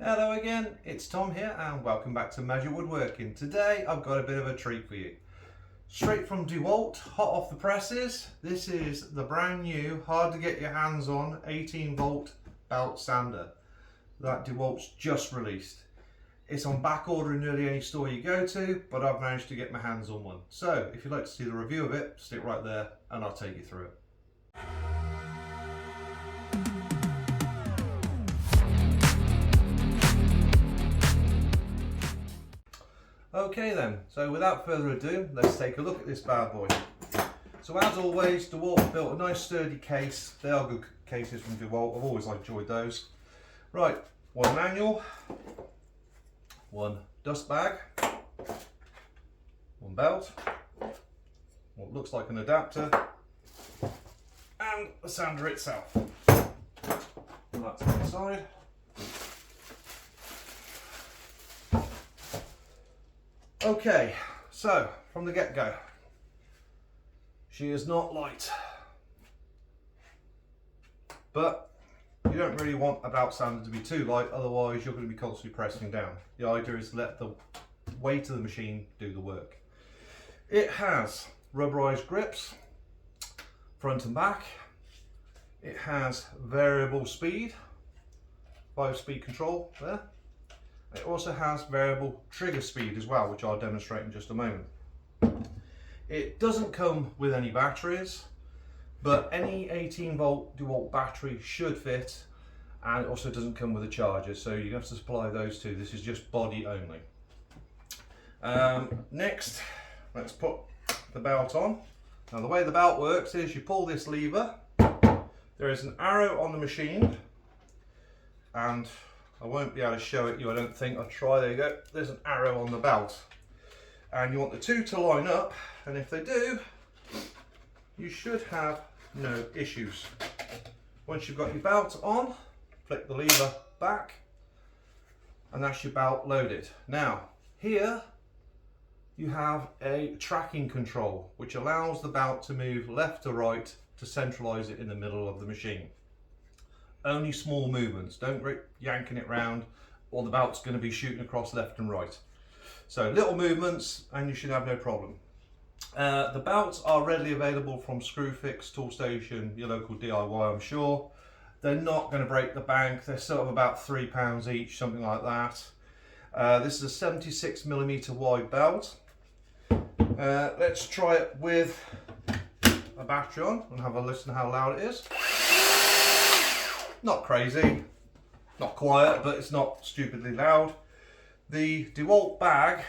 Hello again, it's Tom here and welcome back to Magic Woodworking. Today I've got a bit of a treat for you. Straight from Dewalt, hot off the presses, this is the brand new, hard to get your hands on 18 volt belt sander that Dewalt's just released. It's on back order in nearly any store you go to, but I've managed to get my hands on one. So if you'd like to see the review of it, stick right there and I'll take you through it. Okay then, so without further ado, let's take a look at this bad boy. So as always, Dewalt built a nice sturdy case. They are good cases from Dewalt, I've always enjoyed those. Right, one manual, one dust bag, one belt, what looks like an adapter, and the sander itself. Put that to the side. Okay, so from the get-go, she is not light, but you don't really want a belt sander to be too light, otherwise you're going to be constantly pressing down. The idea is to let the weight of the machine do the work. It has rubberized grips, front and back. It has variable speed, 5-speed control there. It also has variable trigger speed as well, which I'll demonstrate in just a moment. It doesn't come with any batteries, but any 18 volt Dewalt battery should fit, and it also doesn't come with a charger, so you have to supply those two. This is just body only. Next, let's put the belt on. Now the way the belt works is you pull this lever, there is an arrow on the machine, and I won't be able to show it you, I don't think. I'll try. There you go. There's an arrow on the belt. And you want the two to line up, and if they do, you should have no issues. Once you've got your belt on, flick the lever back, and that's your belt loaded. Now, here you have a tracking control, which allows the belt to move left to right to centralize it in the middle of the machine. Only small movements, don't be yanking it round or the belt's going to be shooting across left and right. So little movements and you should have no problem. The belts are readily available from Screwfix, Toolstation, your local DIY I'm sure. They're not going to break the bank, they're sort of about £3 each, something like that. This is a 76mm wide belt. Let's try it with a battery on and have a listen to how loud it is. Not crazy, not quiet, but it's not stupidly loud. The Dewalt bag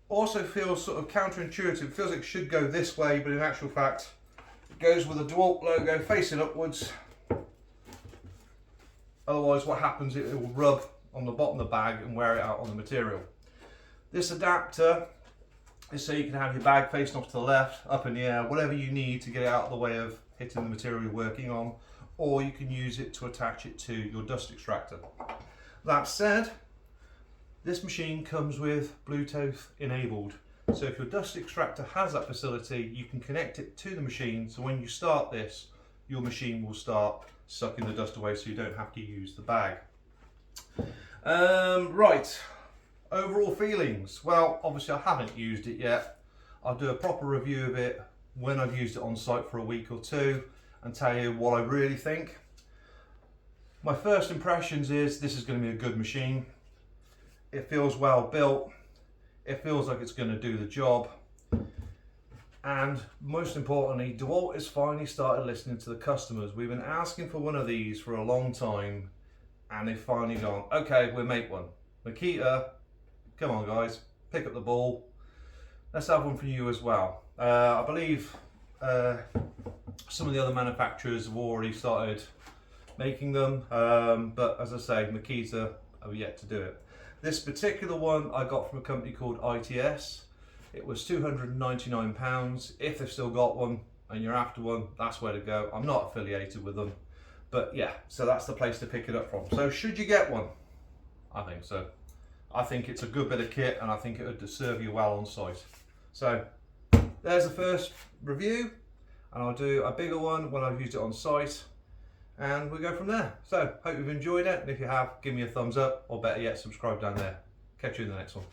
also feels sort of counterintuitive. It feels like it should go this way, but in actual fact, it goes with the Dewalt logo facing upwards. Otherwise, what happens, it will rub on the bottom of the bag and wear it out on the material. This adapter is so you can have your bag facing off to the left, up in the air, whatever you need to get it out of the way of hitting the material you're working on, or you can use it to attach it to your dust extractor. That said, this machine comes with Bluetooth enabled. So if your dust extractor has that facility, you can connect it to the machine, so when you start this, your machine will start sucking the dust away so you don't have to use the bag. Right, overall feelings. Well, obviously I haven't used it yet. I'll do a proper review of it when I've used it on site for a week or two and tell you what I really think. My first impressions is this is going to be a good machine. It feels well built. It feels like it's going to do the job. And most importantly, Dewalt has finally started listening to the customers. We've been asking for one of these for a long time and they've finally gone, okay, we'll make one. Makita, come on guys, pick up the ball. Let's have one for you as well. I believe some of the other manufacturers have already started making them, but as I say, Makita have yet to do it. This particular one I got from a company called ITS. It was £299. If they've still got one and you're after one, that's where to go. I'm not affiliated with them, but yeah, so that's the place to pick it up from. So should you get one? I think so. I think it's a good bit of kit and I think it would serve you well on site. So there's the first review, and I'll do a bigger one when I've used it on site. and we go from there. So hope you've enjoyed it, and if you have, give me a thumbs up, or better yet, subscribe down there. Catch you in the next one.